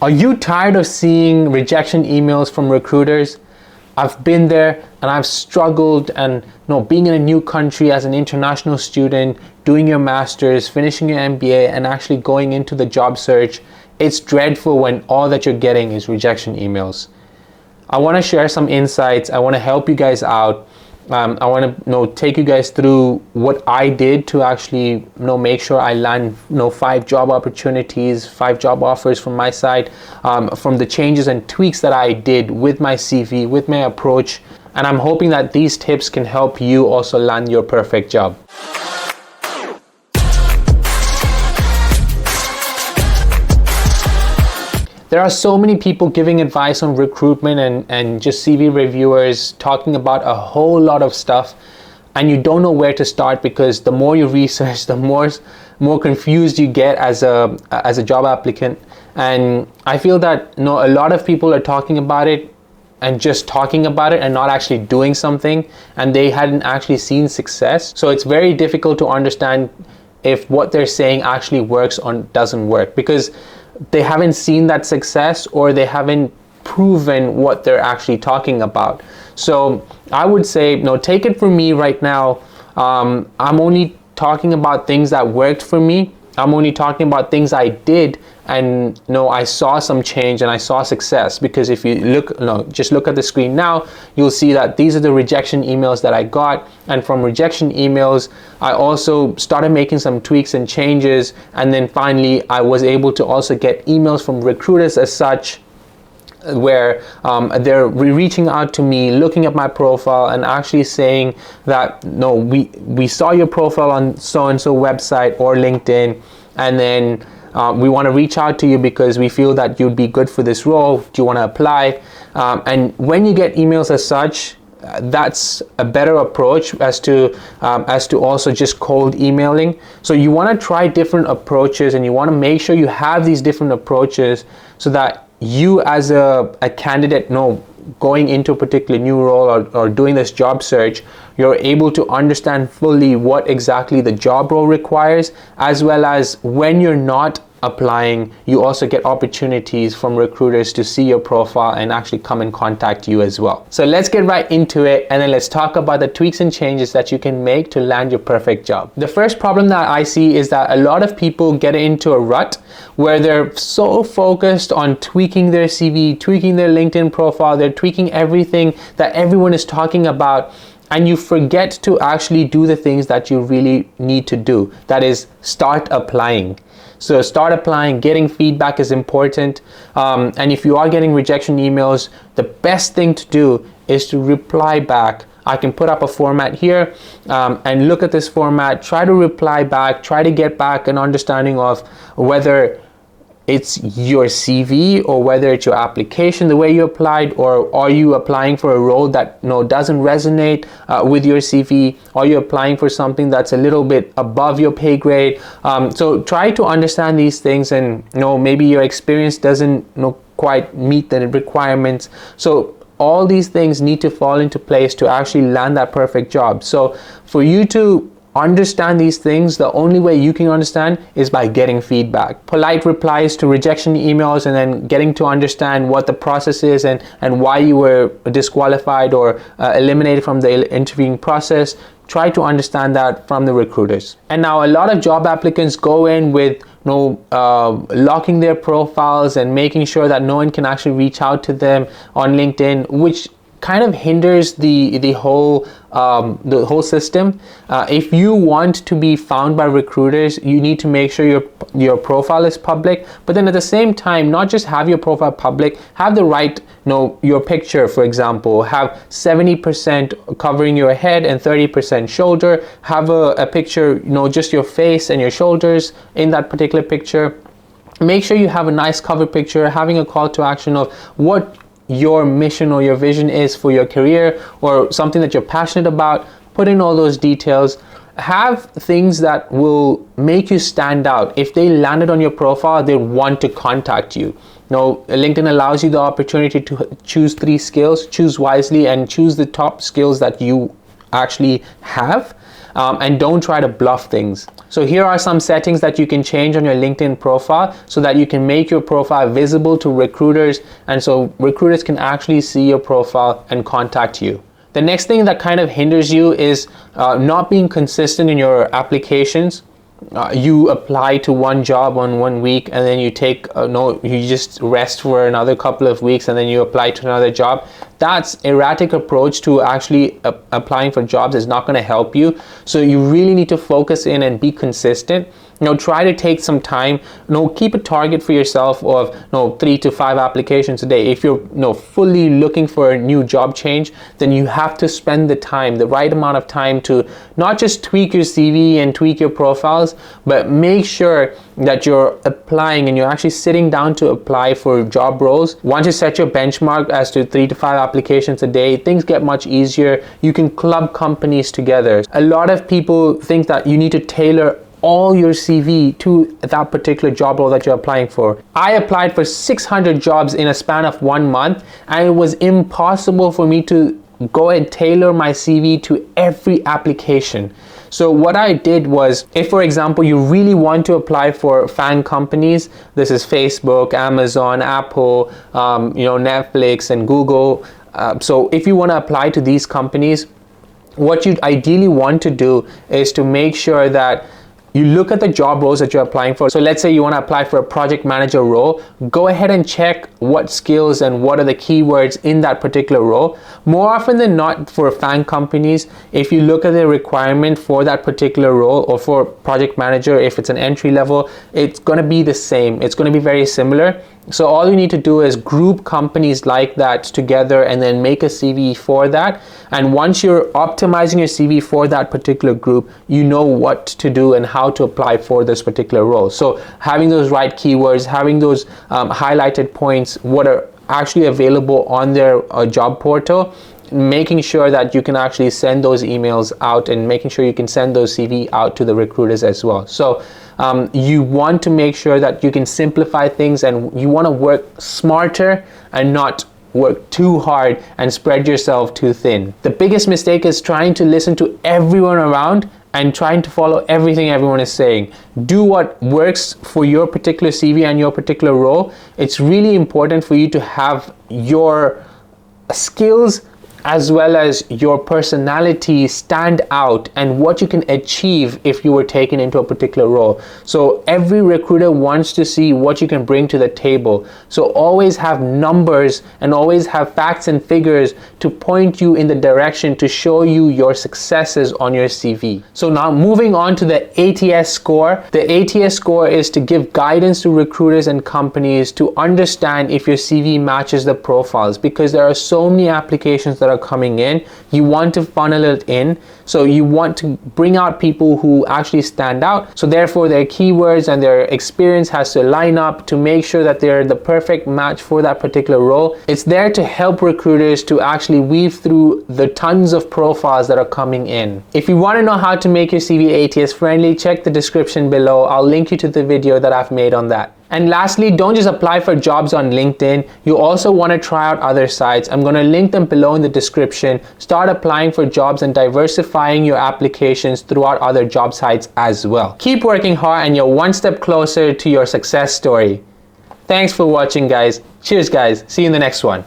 Are you tired of seeing rejection emails from recruiters? I've been there and I've struggled, and being in a new country as an international student, doing your master's, finishing your MBA, and actually going into the job search, it's dreadful when all that you're getting is rejection emails. I want to share some insights. I want to help you guys out. I want to take you guys through what I did to actually make sure I land 5 job opportunities, 5 job offers from my side, from the changes and tweaks that I did with my CV, with my approach. And I'm hoping that these tips can help you also land your perfect job. There are so many people giving advice on recruitment and just CV reviewers, talking about a whole lot of stuff, and you don't know where to start because the more you research, the more confused you get as a job applicant. And I feel that a lot of people are talking about it and just talking about it and not actually doing something, and they hadn't actually seen success. So it's very difficult to understand if what they're saying actually works or doesn't work, because they haven't seen that success or they haven't proven what they're actually talking about. So I would say, take it from me right now. I'm only talking about things that worked for me. I'm only talking about things I did, and I saw some change and I saw success. Because if you just look at the screen now, you'll see that these are the rejection emails that I got. And from rejection emails, I also started making some tweaks and changes. And then finally, I was able to also get emails from recruiters as such, where they're reaching out to me, looking at my profile and actually saying that, we saw your profile on so-and-so website or LinkedIn, and then we want to reach out to you because we feel that you'd be good for this role. Do you want to apply? And when you get emails as such, that's a better approach as to also just cold emailing. So you want to try different approaches, and you want to make sure you have these different approaches so that you as a candidate going into a particular new role or doing this job search, you're able to understand fully what exactly the job role requires, as well as when you're not applying, you also get opportunities from recruiters to see your profile and actually come and contact you as well. So let's get right into it, and then let's talk about the tweaks and changes that you can make to land your perfect job. The first problem that I see is that a lot of people get into a rut where they're so focused on tweaking their CV, tweaking their LinkedIn profile, they're tweaking everything that everyone is talking about, and you forget to actually do the things that you really need to do. That is, start applying. So start applying. Getting feedback is important. And if you are getting rejection emails, the best thing to do is to reply back. I can put up a format here and look at this format, try to reply back, try to get back an understanding of whether it's your CV or whether it's your application, the way you applied, or are you applying for a role that doesn't resonate with your CV? Are you applying for something that's a little bit above your pay grade? So try to understand these things, and maybe your experience doesn't quite meet the requirements. So all these things need to fall into place to actually land that perfect job. So for you to understand these things, the only way you can understand is by getting feedback. Polite replies to rejection emails, and then getting to understand what the process is and why you were disqualified or eliminated from the interviewing process. Try to understand that from the recruiters. And now a lot of job applicants go in with locking their profiles and making sure that no one can actually reach out to them on LinkedIn, which kind of hinders the whole system. If you want to be found by recruiters, you need to make sure your profile is public, but then at the same time, not just have your profile public, have the right, your picture, for example, have 70% covering your head and 30% shoulder. Have a picture, just your face and your shoulders in that particular picture. Make sure you have a nice cover picture, having a call to action of what your mission or your vision is for your career, or something that you're passionate about. Put in all those details. Have things that will make you stand out. If they landed on your profile, they want to contact you. LinkedIn allows you the opportunity to choose 3 skills. Choose wisely and choose the top skills that you actually have. and don't try to bluff things. So here are some settings that you can change on your LinkedIn profile so that you can make your profile visible to recruiters, and so recruiters can actually see your profile and contact you. The next thing that kind of hinders you is not being consistent in your applications. You apply to one job on 1 week and then you you just rest for another couple of weeks and then you apply to another job. That's erratic approach to actually applying for jobs is not going to help you. So you really need to focus in and be consistent. Try to take some time. Keep a target for yourself of 3 to 5 applications a day. If you're fully looking for a new job change, then you have to spend the right amount of time to not just tweak your CV and tweak your profiles, but make sure that you're applying and you're actually sitting down to apply for job roles. Once you set your benchmark as to 3 to 5 applications a day, things get much easier. You can club companies together. A lot of people think that you need to tailor all your CV to that particular job role that you're applying for. I applied for 600 jobs in a span of 1 month, and it was impossible for me to go and tailor my CV to every application. So what I did was, if for example you really want to apply for FAANG companies, this is Facebook, Amazon, Apple, Netflix and Google. So if you want to apply to these companies, what you ideally want to do is to make sure that you look at the job roles that you're applying for. So let's say you want to apply for a project manager role. Go ahead and check what skills and what are the keywords in that particular role. More often than not, for FAANG companies, if you look at the requirement for that particular role, or for project manager, if it's an entry level, it's going to be the same. It's going to be very similar. So all you need to do is group companies like that together and then make a CV for that. And once you're optimizing your CV for that particular group, you know what to do and how to apply for this particular role. So having those right keywords, having those highlighted points, what are actually available on their job portal, making sure that you can actually send those emails out and making sure you can send those CV out to the recruiters as well. So you want to make sure that you can simplify things, and you want to work smarter and not work too hard and spread yourself too thin. The biggest mistake is trying to listen to everyone around and trying to follow everything everyone is saying. Do what works for your particular CV and your particular role. It's really important for you to have your skills as well as your personality stand out and what you can achieve if you were taken into a particular role. So every recruiter wants to see what you can bring to the table. So always have numbers and always have facts and figures to point you in the direction to show you your successes on your CV. So now moving on to the ATS score. The ATS score is to give guidance to recruiters and companies to understand if your CV matches the profiles, because there are so many applications that are coming in. You want to funnel it in, so you want to bring out people who actually stand out, so therefore their keywords and their experience has to line up to make sure that they're the perfect match for that particular role. It's there to help recruiters to actually weave through the tons of profiles that are coming in. If you want to know how to make your CV ATS friendly, check the description below. I'll link you to the video that I've made on that. And lastly, don't just apply for jobs on LinkedIn. You also want to try out other sites. I'm going to link them below in the description. Start applying for jobs and diversifying your applications throughout other job sites as well. Keep working hard and you're one step closer to your success story. Thanks for watching, guys. Cheers, guys. See you in the next one.